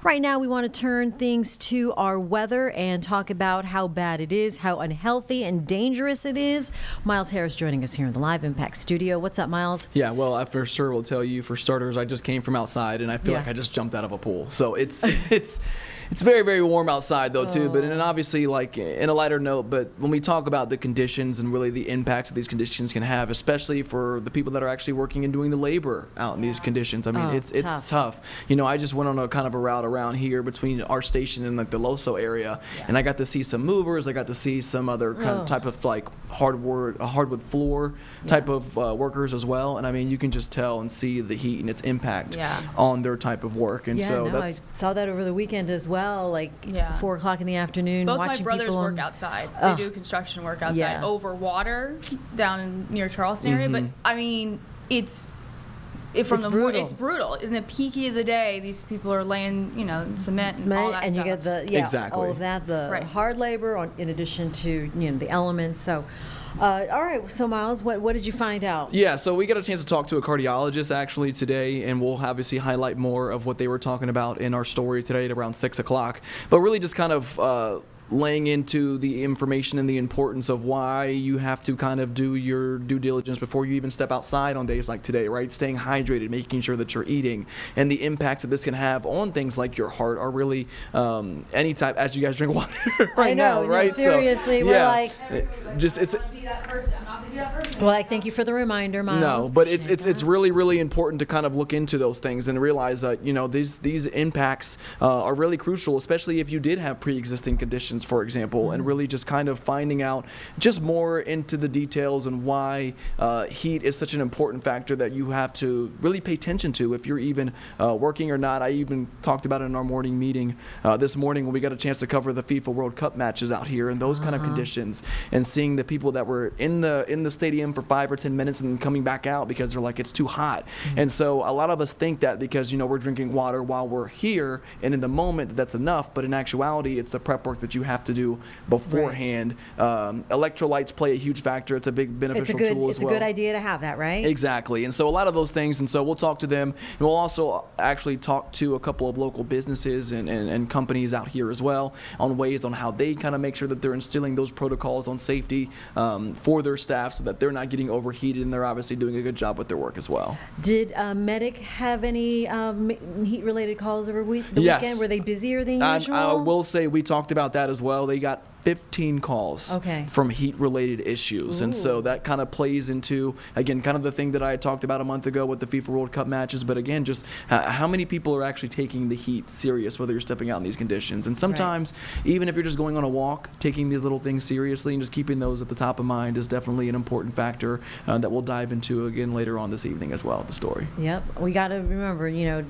Right now, we want to turn things to our weather and talk about how bad it is, how unhealthy and dangerous it is. Myles Harris joining us here in the Live Impact studio. What's up, Myles? Yeah, well, I for sure will tell you, for starters, I just came from outside and I feel like I just jumped out of a pool. So it's very, very warm outside though too. But and obviously, like in a lighter note, but when we talk about the conditions and really the impacts that these conditions can have, especially for the people that are actually working and doing the labor out in these conditions, I mean, it's tough. You know, I just went on a kind of a route around here between our station and like the Loso area, and I got to see some movers. I got to see some other kind of type of like hardwood floor type of workers as well. And I mean, you can just tell and see the heat and its impact on their type of work. And so I saw that over the weekend as well, like 4 o'clock in the afternoon. Both watching my brothers people work outside. They do construction work outside over water down near Charleston area. But I mean, it's brutal. It's brutal. In the peak of the day, these people are laying, cement and all that and stuff. you get the all of that, the hard labor in addition to the elements. So. All right, so Myles, what did you find out? Yeah, so we got a chance to talk to a cardiologist actually today, and we'll obviously highlight more of what they were talking about in our story today at around 6 o'clock. But really just kind of laying into the information and the importance of why you have to kind of do your due diligence before you even step outside on days like today, right? Staying hydrated, making sure that you're eating, and the impacts that this can have on things like your heart are really any type, as you guys drink water right now, right? Seriously, so, we're like, just it's. Well, I thank you for the reminder, Myles. No, but it's really, really important to kind of look into those things and realize that these impacts are really crucial, especially if you did have pre-existing conditions, for example, and really just kind of finding out just more into the details and why heat is such an important factor that you have to really pay attention to if you're even working or not. I even talked about it in our morning meeting this morning when we got a chance to cover the FIFA World Cup matches out here and those kind of conditions, and seeing the people that were in the stadium for 5 or 10 minutes and then coming back out because they're like, it's too hot. And so a lot of us think that because we're drinking water while we're here and in the moment that's enough, but in actuality it's the prep work that you have to do beforehand. Electrolytes play a huge factor. It's a big beneficial tool as well. It's a good idea to have that, right? Exactly. And so a lot of those things, and so we'll talk to them, and we'll also actually talk to a couple of local businesses and companies out here as well on ways on how they kind of make sure that they're instilling those protocols on safety for their staff so that they're not getting overheated, and they're obviously doing a good job with their work as well. Did Medic have any heat-related calls over the weekend? Were they busier than usual? I will say we talked about that as well. They got 15 calls from heat-related issues. And so that kind of plays into, again, kind of the thing that I had talked about a month ago with the FIFA World Cup matches, but again, just how many people are actually taking the heat serious, whether you're stepping out in these conditions. And sometimes, even if you're just going on a walk, taking these little things seriously and just keeping those at the top of mind is definitely an important factor that we'll dive into again later on this evening as well at the story. Yep. We got to remember, you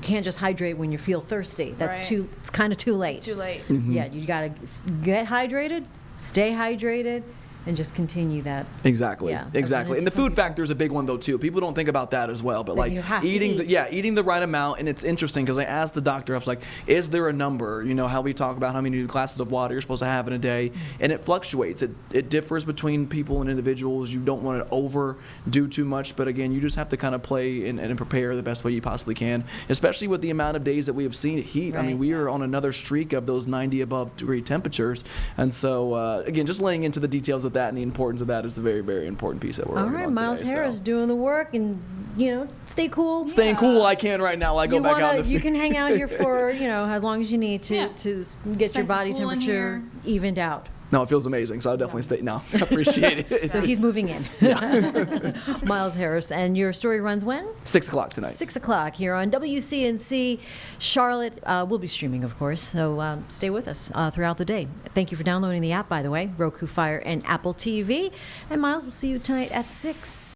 can't just hydrate when you feel thirsty. That's it's kind of too late. It's too late. Yeah, you got to get hydrated, stay hydrated, and just continue that. Exactly. Yeah. Exactly. And the food factor is a big one though too. People don't think about that as well, but like eating the right amount. And it's interesting because I asked the doctor, I was like, is there a number, how we talk about how many glasses of water you're supposed to have in a day, and it fluctuates. It differs between people and individuals. You don't want to overdo too much, but again, you just have to kind of play and prepare the best way you possibly can, especially with the amount of days that we have seen heat. I mean, we are on another streak of those 90 above degree temperatures. And so again, just laying into the details with that and the importance of that is a very, very important piece that we're working on today. All right, Myles Harris doing the work, and stay cool. Staying cool, I can right now. I go back out in the field. You can hang out here for as long as you need to get your body temperature evened out. No, it feels amazing, so I'll definitely stay. No, I appreciate it. So he's moving in. Myles Harris, and your story runs when? 6 o'clock tonight. 6 o'clock here on WCNC Charlotte. We'll be streaming, of course, so stay with us throughout the day. Thank you for downloading the app, by the way, Roku, Fire, and Apple TV. And Myles, we'll see you tonight at 6.